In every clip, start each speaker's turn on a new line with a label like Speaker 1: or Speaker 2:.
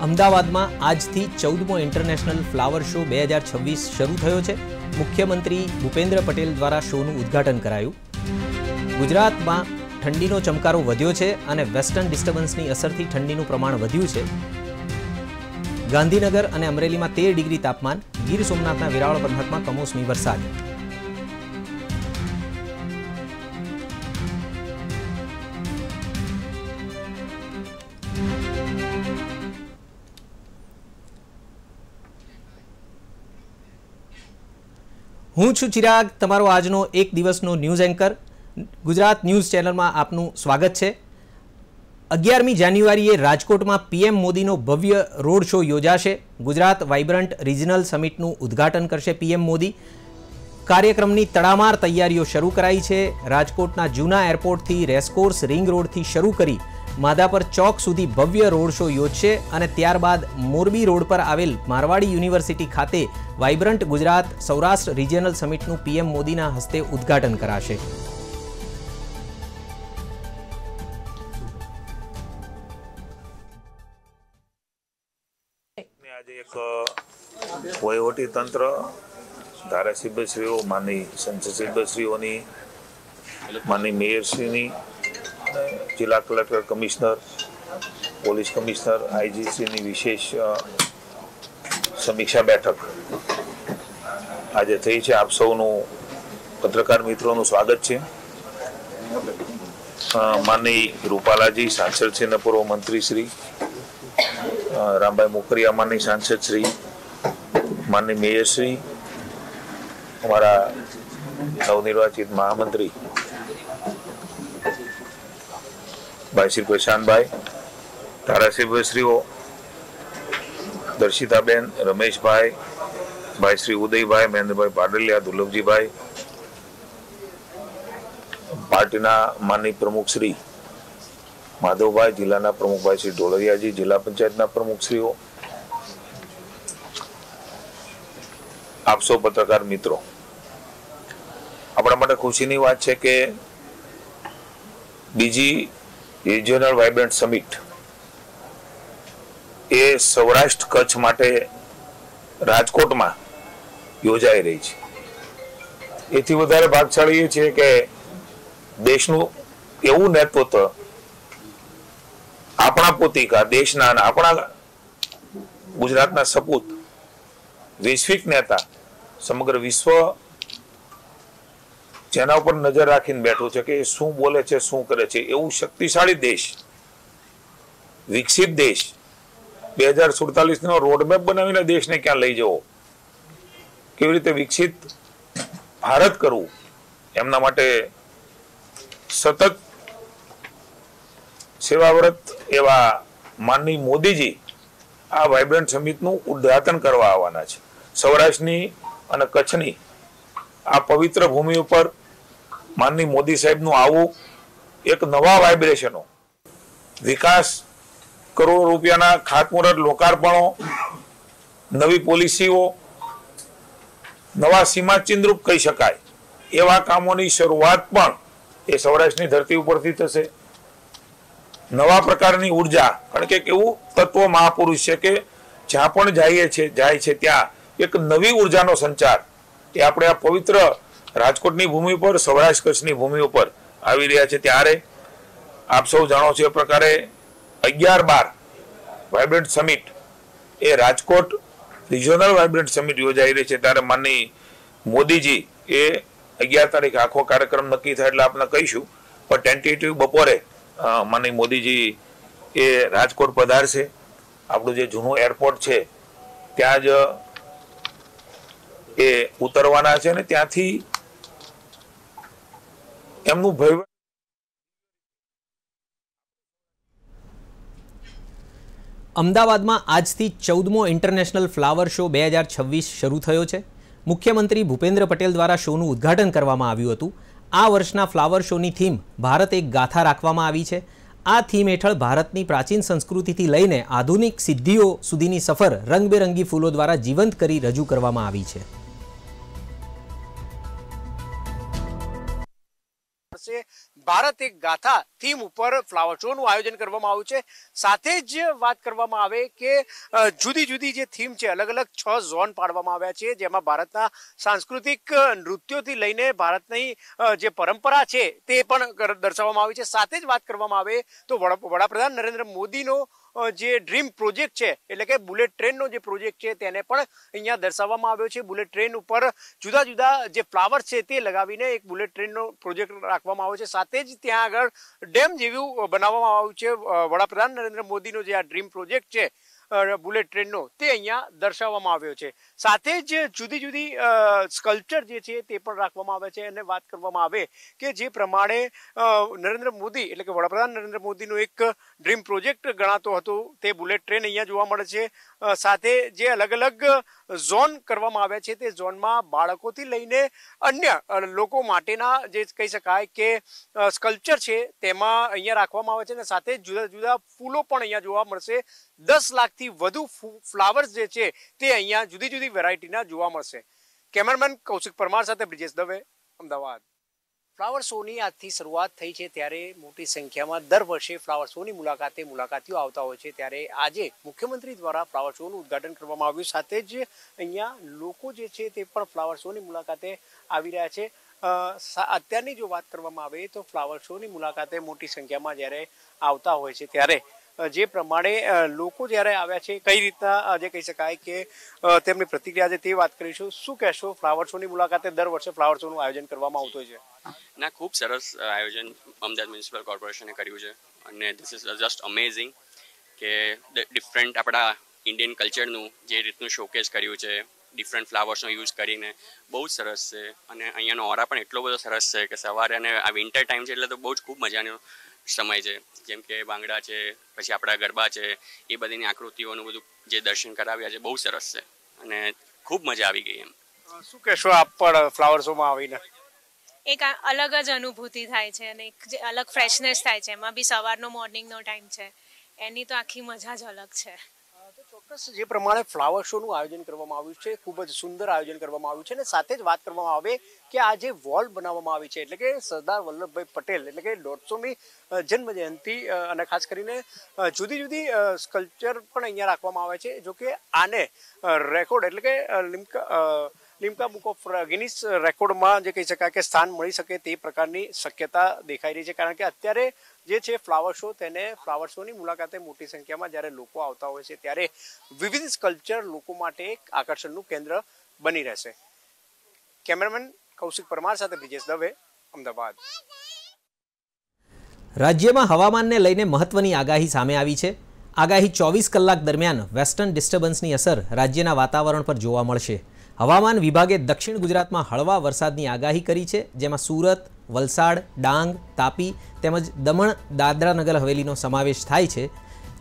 Speaker 1: અમદાવાદમાં આજથી 14મો international flower show 2026 શરૂ થયો છે। મુખ્યમંત્રી ભૂપેન્દ્ર પટેલ દ્વારા શોનું ઉદ્ઘાટન કરાયું। ગુજરાતમાં ઠંડીનો ચમકારો વધ્યો છે અને વેસ્ટર્ન ડિસ્ટર્બન્સની અસરથી ઠંડીનું પ્રમાણ વધ્યું છે। ગાંધીનગર અને અમરેલીમાં 13 ડિગ્રી તાપમાન, ગીર સોમનાથના વેરાવળ પંથકમાં કમોસમી વરસાદ। હું છું ચિરાગ, તમારો આજનો એક દિવસનો ન્યૂઝ એન્કર। ગુજરાત ન્યૂઝ ચેનલમાં આપનું સ્વાગત છે। 11મી જાન્યુઆરીએ રાજકોટમાં પીએમ મોદીનો ભવ્ય રોડ શો યોજાશે। ગુજરાત વાઇબ્રન્ટ રિજનલ સમિટનું ઉદ્ઘાટન કરશે પીએમ મોદી। કાર્યક્રમની તડામાર તૈયારીઓ શરૂ કરાઈ છે। રાજકોટના જૂના એરપોર્ટથી રેસકોર્સ રિંગ રોડથી શરૂ કરી માધાપર ચોક સુધી ભવ્ય રોડ શો યોજશે અને ત્યારબાદ મોરબી રોડ પર આવેલ મારવાડી યુનિવર્સિટી ખાતે વાઇબ્રન્ટ ગુજરાત સૌરાષ્ટ્ર રિજનલ સમિટનું પીએમ મોદીના હસ્તે ઉદ્ઘાટન કરાશે।
Speaker 2: આજે એક વહીવટી તંત્ર, ધારાસભ્યશ્રીઓ, માનની સંસદસભ્યશ્રીઓની, માનની મેયરશ્રીની, જિલ્લા કલેક્ટર, કમિશનર, પોલીસ કમિશનર, આઈજીશ્રીની વિશેષ સમીક્ષા બેઠક આજે થઈ છે। આપ સૌનું, પત્રકાર મિત્રોનું સ્વાગત છે। માનની રૂપાલાજી સાંસદ શ્રી અને પૂર્વ મંત્રી શ્રી, રામભાઈ મોકરિયા માનની સાંસદ શ્રી, માનની મેયરશ્રી, અમારા નવનિર્વાચિત મહામંત્રી ભાઈ શ્રી પ્રશાંતભાઈ, ધારાસભ્યશ્રીઓ દર્શિતાબેન, રમેશભાઈ, ભાઈ શ્રી ઉદયભાઈ, મહેન્દ્રભાઈ પાડલિયા, દુર્લભજીભાઈ, પાર્ટીના માનની પ્રમુખશ્રી માધવભાઈ, જિલ્લાના પ્રમુખભાઈ શ્રી ઢોલરિયાજી, જિલ્લા પંચાયતના પ્રમુખશ્રીઓ, આપ સૌ પત્રકાર મિત્રો, આપણા માટે ખુશીની વાત છે કે બીજી રિજિયોનલ વાઇબ્રન્ટ સમિટ એ સૌરાષ્ટ્ર કચ્છ માટે રાજકોટમાં યોજાઈ રહી છે। એથી વધારે ભાગશાળી એ છે કે દેશનું એવું નેતૃત્વ, આપણા પોતિકા, દેશના અને આપણા ગુજરાતના સપૂત, વૈશ્વિક નેતા, સમગ્ર વિશ્વ જેના ઉપર નજર રાખીને બેઠું છે કે શું બોલે છે, શું કરે છે, એવું શક્તિશાળી દેશ, વિકસિત દેશ, 2047નો રોડમેપ બનાવીને દેશને ક્યાં લઈ જવો, કેવી રીતે વિકસિત ભારત કરવું, એમના માટે સતત સેવાવ્રત એવા માનની મોદીજી આ વાઇબ્રન્ટ સમિટનું ઉદ્ઘાટન કરવા આવવાના છે। સૌરાષ્ટ્રની અને કચ્છની આ પવિત્ર ભૂમિ ઉપર માનની મોદી સાહેબનું આવું એક નવા વાઇબ્રેશનો, વિકાસ, કરોડો રૂપિયાના ખાતમુહૂર્ત, લોકાર્પણો, નવી પોલિસીઓ, નવા સીમાચિહ્નરૂપ કહી શકાય એવા કામોની શરૂઆત પણ એ સૌરાષ્ટ્રની ધરતી ઉપરથી થશે। નવા પ્રકારની ઉર્જા, કારણ કે એવું તત્વ મહાપુરુષ છે કે જ્યાં પણ જાય છે ત્યાં એક નવી ઉર્જાનો સંચાર એ આપણે આ પવિત્ર રાજકોટની ભૂમિ પર, સૌરાષ્ટ્ર કચ્છની ભૂમિ ઉપર આવી રહ્યા છે। ત્યારે આપ સૌ જાણો છો એ પ્રકારે 11-12 વાઇબ્રન્ટ સમિટ એ રાજકોટ રિજિયોનલ વાઇબ્રન્ટ સમિટ યોજાઈ રહી છે। ત્યારે માનની મોદીજી એ 11 તારીખ આખો કાર્યક્રમ નક્કી થાય એટલે આપણે કહીશું, પણ ટેન્ટેટિવ બપોરે માનની મોદીજી એ રાજકોટ પધારશે। આપણું જે જૂનું એરપોર્ટ છે ત્યાં જ એ ઉતરવાના છે અને ત્યાંથી એમનું ભવ્ય
Speaker 1: અમદાવાદમાં આજથી 14મો ઇન્ટરનેશનલ ફ્લાવર શો 2026 શરૂ થયો છે। મુખ્યમંત્રી ભૂપેન્દ્ર પટેલ દ્વારા શોનું ઉદ્ઘાટન કરવામાં આવ્યું હતું। આ વર્ષના ફ્લાવર શોની થીમ ભારત એક ગાથા રાખવામાં આવી છે। આ થીમ હેઠળ ભારતની પ્રાચીન સંસ્કૃતિથી લઈને આધુનિક સિદ્ધિઓ સુધીની સફર રંગબેરંગી ફૂલો દ્વારા જીવંત કરી રજૂ કરવામાં આવી છે।
Speaker 3: ભારત એક ગાથા થીમ ઉપર ફ્લાવર શોનું આયોજન કરવામાં આવ્યું છે। સાથે જ વાત કરવામાં આવે કે જુદી જુદી જે થીમ છે, અલગ અલગ 6 ઝોન પાડવામાં આવ્યા છે, જેમાં ભારતના સાંસ્કૃતિક નૃત્યોથી લઈને ભારતની જે પરંપરા છે તે પણ દર્શાવવામાં આવી છે। સાથે જ વાત કરવામાં આવે તો વડાપ્રધાન નરેન્દ્ર મોદીનો જે ડ્રીમ પ્રોજેક્ટ છે, એટલે કે બુલેટ ટ્રેનનો જે પ્રોજેક્ટ છે તેને પણ અહીંયા દર્શાવવામાં આવ્યો છે। બુલેટ ટ્રેન ઉપર જુદા જુદા જે ફ્લાવર છે તે લગાવીને એક બુલેટ ટ્રેનનો પ્રોજેક્ટ રાખવામાં આવ્યો છે। સાથે જ ત્યાં આગળ ડેમ જેવું બનાવવામાં આવ્યું છે। વડાપ્રધાન નરેન્દ્ર મોદીનો જે આ ડ્રીમ પ્રોજેક્ટ છે બુલેટ ટ્રેનનો, તે અહીંયા દર્શાવવામાં આવ્યો છે। સાથે જ જુદી જુદી સ્કલ્પચર જે છે તે પણ રાખવામાં આવે છે। અને વાત કરવામાં આવે કે જે પ્રમાણે નરેન્દ્ર મોદી એટલે કે વડાપ્રધાન નરેન્દ્ર મોદીનો એક ડ્રીમ પ્રોજેક્ટ ગણાતો હતો તે બુલેટ ટ્રેન અહીંયા જોવા મળે છે। સાથે જે અલગ અલગ ઝોન કરવામાં આવ્યા છે તે ઝોનમાં બાળકોથી લઈને અન્ય લોકો માટેના જે કહી શકાય કે સ્કલ્પચર છે તેમાં અહીંયા રાખવામાં આવે છે। અને સાથે જુદા જુદા ફૂલો પણ અહીંયા જોવા મળશે। 10 લાખથી વધુ ફ્લાવર્સ જે છે તે અહીંયા જુદી જુદી વેરાયટીના જોવા મળશે। કેમેરામેન કૌશિક પરમાર સાથે બ્રિજેશ દવે, અમદાવાદ। ફ્લાવર શોની આજથી શરૂઆત થઈ છે, ત્યારે મોટી સંખ્યામાં દર વર્ષે ફ્લાવર શોની મુલાકાતે મુલાકાતીઓ આવતા હોય છે। ત્યારે આજે મુખ્યમંત્રી દ્વારા ફ્લાવર શોનું ઉદ્ઘાટન કરવામાં આવ્યું। સાથે જ અહીંયા લોકો જે છે તે પણ ફ્લાવર શોની મુલાકાતે આવી રહ્યા છે। અત્યારની જો વાત કરવામાં આવે તો ફ્લાવર શોની મુલાકાતે મોટી સંખ્યામાં જ્યારે આવતા હોય છે, ત્યારે જે પ્રમાણે લોકો જ્યારે આવ્યા છે, કઈ રીતના જે કહી શકાય કે તેમની પ્રતિક્રિયા છે તે વાત કરીશું। શું કહેશો, ફ્લાવર શોની મુલાકાતે દર વર્ષે ફ્લાવર શોનું આયોજન કરવામાં આવતું છે?
Speaker 4: ના, ખૂબ સરસ આયોજન અમદાવાદ મ્યુનિસિપલ કોર્પોરેશને કર્યું છે અને ધીસ ઇઝ જસ્ટ અમેઝિંગ કે ડિફરન્ટ આપણા ઇન્ડિયન કલ્ચરનું જે રીતનું શોકેસ કર્યું છે, ડિફરન્ટ ફ્લાવર્સનો યુઝ કરીને બહુ જ સરસ છે। અને અહીંયાનો ઓરા પણ એટલો બધો સરસ છે કે સવારે, અને આ વિન્ટર ટાઈમ છે એટલે તો બહુ જ ખૂબ મજાનો સમય છે। જેમ કે ભાંગડા છે, પછી આપણા ગરબા છે, એ બધીની આકૃતિઓનું બધું જે દર્શન કરાવ્યા છે બહુ સરસ છે અને ખૂબ મજા આવી ગઈ। એમ
Speaker 3: શું કહેશો આપ પણ ફ્લાવર શોમાં આવીને?
Speaker 5: એક અલગ જ અનુભૂતિ થાય છે અને એક જે અલગ ફ્રેશનેસ થાય છે। એમાં બી સવારનો મોર્નિંગનો ટાઈમ છે, એની તો આખી મજા જ અલગ છે।
Speaker 3: ચોક્કસ જે પ્રમાણે ફ્લાવર શોનું આયોજન કરવામાં આવ્યું છે, ખૂબ જ સુંદર આયોજન કરવામાં આવ્યું છે। અને સાથે જ વાત કરવામાં આવે કે આ જે વોલ બનાવવામાં આવી છે, એટલે કે સરદાર વલ્લભભાઈ પટેલ એટલે કે 150મી જન્મ જયંતિ, અને ખાસ કરીને જુદી જુદી સ્કલ્પચર પણ અહીંયા રાખવામાં આવે છે। જો કે આને રેકોર્ડ એટલે કે લિમ્કા બુક ઓફ ગિનિસ રેકોર્ડમાં જે કહી શકાય કે સ્થાન મળી શકે તે પ્રકારની શક્યતા દેખાઈ રહી છે। કારણ કે અત્યારે જે છે ફ્લાવર શો, તેને ફ્લાવર શોની મુલાકાતે મોટી સંખ્યામાં જ્યારે લોકો આવતા હોય છે, ત્યારે વિવિધ સ્કલ્પચર લોકો માટે એક આકર્ષણનું કેન્દ્ર બની રહેશે। કેમેરામેન કૌશિક પરમાર સાથે બ્રિજેશ દવે, અમદાવાદ।
Speaker 1: રાજ્યમાં હવામાનને લઈને મહત્વની આગાહી સામે આવી છે। આગાહી 24 કલાક દરમિયાન વેસ્ટર્ન ડિસ્ટર્બન્સની અસર રાજ્યના વાતાવરણ પર જોવા મળશે। હવામાન વિભાગે દક્ષિણ ગુજરાતમાં હળવા વરસાદની આગાહી કરી છે, જેમાં સુરત, વલસાડ, ડાંગ, તાપી તેમજ દમણ, દાદરા નગર હવેલીનો સમાવેશ થાય છે।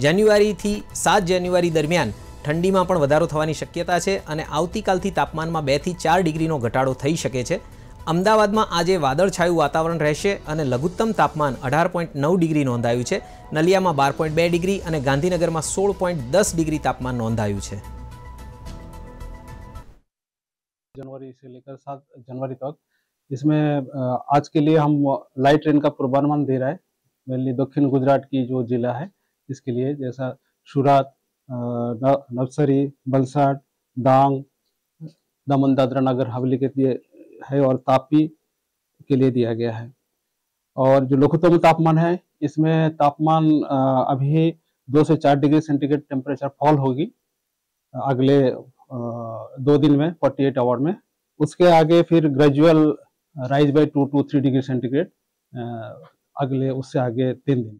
Speaker 1: જાન્યુઆરીથી 7 જાન્યુઆરી દરમિયાન ઠંડીમાં પણ વધારો થવાની શક્યતા છે અને આવતીકાલથી તાપમાનમાં 2 થી 4 ડિગ્રીનો ઘટાડો થઈ શકે છે। અમદાવાદમાં આજે વાદળછાયું વાતાવરણ રહેશે અને લઘુત્તમ તાપમાન 18.9 ડિગ્રી નોંધાયું છે। નલિયામાં 12.2 ડિગ્રી અને ગાંધીનગરમાં 16.10 ડિગ્રી તાપમાન નોંધાયું છે।
Speaker 6: जनवरी से लेकर 7 जनवरी तक इसमें आज के लिए हम लाइट रेन का पूर्वानुमान दे रहा है। मेनली दक्षिण गुजरात की जो जिला है इसके लिए, जैसा सूरत, नवसरी, वलसाड, डांग, दमन दादरा नगर हवेली के लिए है और तापी के लिए दिया गया है। और जो लघुत्तम तापमान है, इसमें तापमान अभी 2 से 4 डिग्री सेंटीग्रेड टेम्परेचर फॉल होगी अगले 2 दिन में, 48 आवर में। उसके आगे फिर gradual rise by 2 to 3 degree centigrade अगले उससे आगे 3 दिन।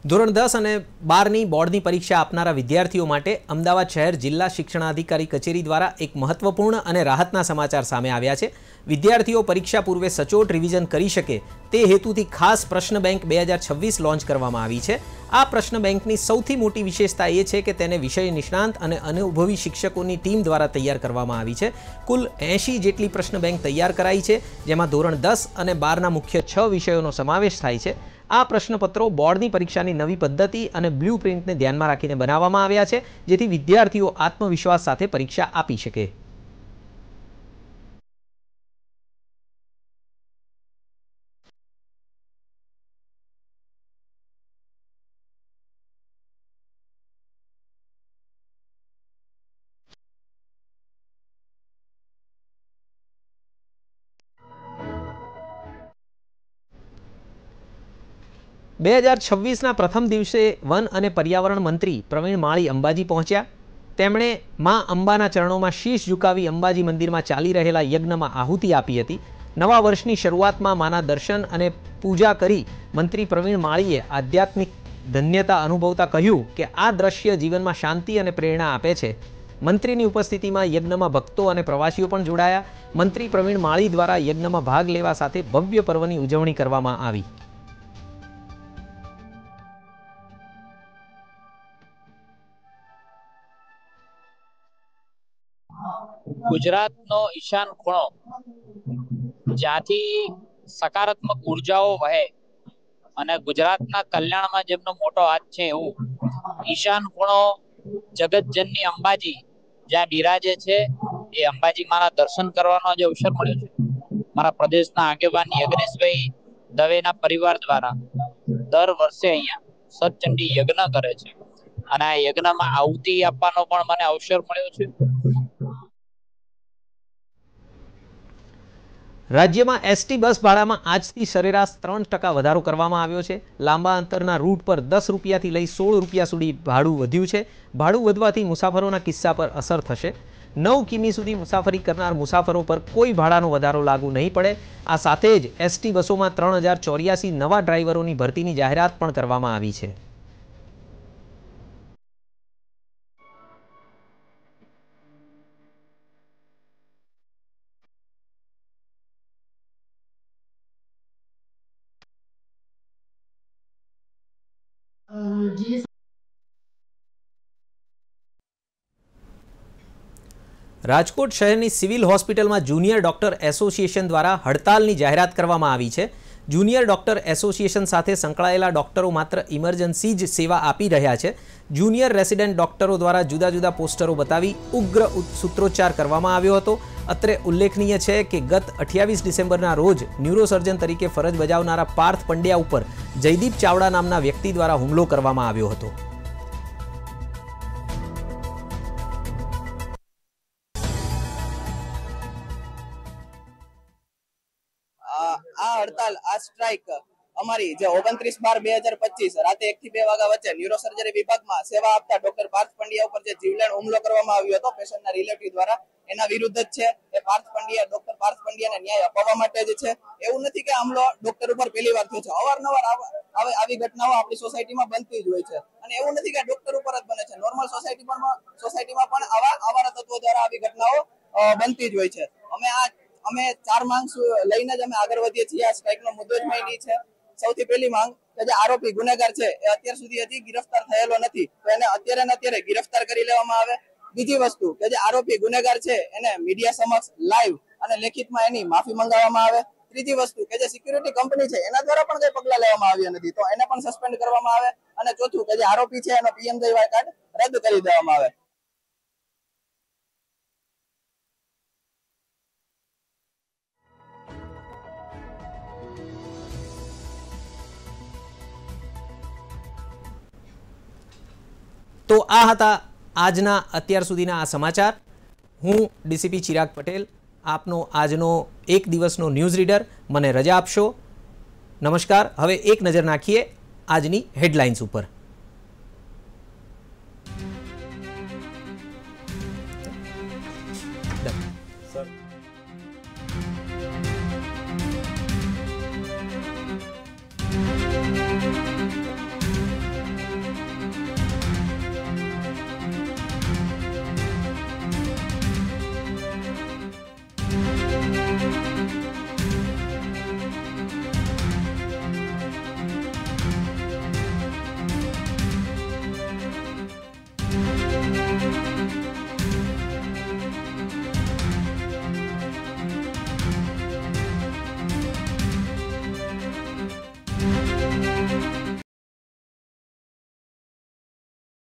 Speaker 1: ધોરણ 10 અને 12ની બોર્ડની પરીક્ષા આપનારા વિદ્યાર્થીઓ માટે અમદાવાદ શહેર જિલ્લા શિક્ષણાધિકારી કચેરી દ્વારા એક મહત્વપૂર્ણ અને રાહતના સમાચાર સામે આવ્યા છે। વિદ્યાર્થીઓ પરીક્ષા પૂર્વે સચોટ રિવિઝન કરી શકે તે હેતુથી ખાસ પ્રશ્ન બેંક 2026 લોન્ચ કરવામાં આવી છે। આ પ્રશ્ન બેંકની સૌથી મોટી વિશેષતા એ છે કે તેને વિષય નિષ્ણાંત અને અનુભવી શિક્ષકોની ટીમ દ્વારા તૈયાર કરવામાં આવી છે। કુલ 80 જેટલી પ્રશ્ન બેંક તૈયાર કરાઈ છે, જેમાં ધોરણ 10 અને 12ના મુખ્ય 6 વિષયોનો સમાવેશ થાય છે। આ પ્રશ્નપત્રો બોર્ડની પરીક્ષાની નવી પદ્ધતિ અને બ્લુપ્રિન્ટને ધ્યાનમાં રાખીને બનાવવામાં આવ્યા છે, જેથી વિદ્યાર્થીઓ આત્મવિશ્વાસ સાથે પરીક્ષા આપી શકે। 2026ના પ્રથમ દિવસે વન અને પર્યાવરણ મંત્રી પ્રવીણ માળી અંબાજી પહોંચ્યા. તેમણે મા અંબાના ચરણોમાં શીશ ઝુકાવી અંબાજી મંદિરમાં ચાલી રહેલા યજ્ઞમાં આહુતિ આપી હતી. નવા વર્ષની શરૂઆતમાં માના દર્શન અને પૂજા કરી મંત્રી પ્રવીણ માળીએ આધ્યાત્મિક ધન્યતા અનુભવતા કહ્યું કે આ દ્રશ્ય જીવનમાં શાંતિ અને પ્રેરણા આપે છે. મંત્રીની ઉપસ્થિતિમાં યજ્ઞમાં ભક્તો અને પ્રવાસીઓ પણ જોડાયા. મંત્રી પ્રવીણ માળી દ્વારા યજ્ઞમાં ભાગ લેવા સાથે ભવ્ય પર્વની ઉજવણી કરવામાં આવી.
Speaker 7: ગુજરાતનો ઈશાન ખૂણો જ્યાંથી સકારાત્મક ઉર્જાઓ વહે અને ગુજરાતના કલ્યાણમાં જેમનો મોટો હાથ છે એવું ઈશાન ખૂણો જગતજનની અંબાજી જ્યાં બિરાજે છે એ અંબાજી મારા દર્શન કરવાનો જે અવસર મળ્યો છે. મારા પ્રદેશના આગેવાન યજ્ઞેશભાઈ દવેના પરિવાર દ્વારા દર વર્ષે અહીંયા સતચંડી યજ્ઞ કરે છે અને આ યજ્ઞમાં આહુતિ આપવાનો પણ મને અવસર મળ્યો છે.
Speaker 1: રાજ્યમાં એસટી બસ ભાડામાં આજથી સરેરાશ 3% વધારો કરવામાં આવ્યો છે. લાંબા અંતરના રૂટ પર 10 રૂપિયાથી લઈ 16 રૂપિયા સુધી ભાડું વધ્યું છે. ભાડું વધવાથી મુસાફરોના કિસ્સા પર અસર થશે. 9 કિમી સુધી મુસાફરી કરનાર મુસાફરો પર કોઈ ભાડાનો વધારો લાગુ નહીં પડે. આ સાથે જ એસટી બસોમાં 3084 નવા ડ્રાઈવરોની ભરતીની જાહેરાત પણ કરવામાં આવી છે. રાજકોટ શહેરની સિવિલ હોસ્પિટલમાં જુનિયર ડોક્ટર એસોસિએશન દ્વારા હડતાલની જાહેરાત કરવામાં આવી છે. જુનિયર ડોક્ટર એસોસિએશન સાથે સંકળાયેલા ડોક્ટરો માત્ર ઇમરજન્સી જ સેવા આપી રહ્યા છે. જુનિયર રેસિડેન્ટ ડોક્ટરો દ્વારા જુદા જુદા પોસ્ટરો બતાવી ઉગ્ર સૂત્રોચ્ચાર કરવામાં આવ્યો હતો. અત્રે ઉલ્લેખનીય છે કે ગત 28 ડિસેમ્બરના રોજ ન્યુરોસર્જન તરીકે ફરજ બજાવનારા પાર્થ પંડ્યા ઉપર જયદીપ ચાવડા નામના વ્યક્તિ દ્વારા હુમલો કરવામાં આવ્યો હતો.
Speaker 8: આ હડતાલ આ સ્ટ્રાઇક અમારી જે 29/12/2025 રાતે 1 થી 2 વાગ્યા વચ્ચે ન્યુરોસર્જરી વિભાગમાં સેવા આપતા ડોક્ટર પાર્થ પંડ્યા ઉપર જે જીવલેણ હુમલો કરવામાં આવ્યો હતો પેશન્ટના રિલેટિવ દ્વારા એના વિરુદ્ધ જ છે. એ ડોક્ટર પાર્થ પંડ્યાને ન્યાય અપાવવા માટે જ છે. એવું નથી કે હુમલો ડોક્ટર ઉપર પહેલી વાર થયો છે. અવારનવાર આવી ઘટનાઓ આપણી સોસાયટીમાં બનતી જ હોય છે અને એવું નથી કે ડોક્ટર ઉપર જ બને છે. નોર્મલ સોસાયટીમાં પણ આવા તત્વો દ્વારા આવી ઘટનાઓ બનતી જ હોય છે. અમે 4 માંગ લઈને જ અમે આગળ વધીએ છીએ. આ સ્ટ્રાઇકનો મુદ્દો જ મેઇન છે. સૌથી પહેલી માંગ કે જે આરોપી ગુનેગાર છે એ અત્યાર સુધી હજી ગિરફ્તાર થયેલો નથી, તો એને અત્યારે ગિરફ્તાર કરી લેવામાં આવે. બીજી વસ્તુ કે જે આરોપી ગુનેગાર છે એને મીડિયા સમક્ષ લાઈવ અને લેખિતમાં એની માફી મંગાવવામાં આવે. ત્રીજી વસ્તુ કે જે સિક્યુરિટી કંપની છે એના દ્વારા પણ કઈ પગલા લેવામાં આવ્યા નથી, તો એને પણ સસ્પેન્ડ કરવામાં આવે. અને ચોથું કે જે આરોપી છે એનો PMJY કાર્ડ રદ કરી દેવામાં આવે.
Speaker 1: તો આ હતા આજના અત્યાર સુધીના આ સમાચાર. હું ડીસીપી ચિરાગ પટેલ, આપનો આજનો એક દિવસનો ન્યૂઝ રીડર. મને રજા આપશો. નમસ્કાર. હવે એક નજર નાખીએ આજની હેડલાઇન્સ ઉપર.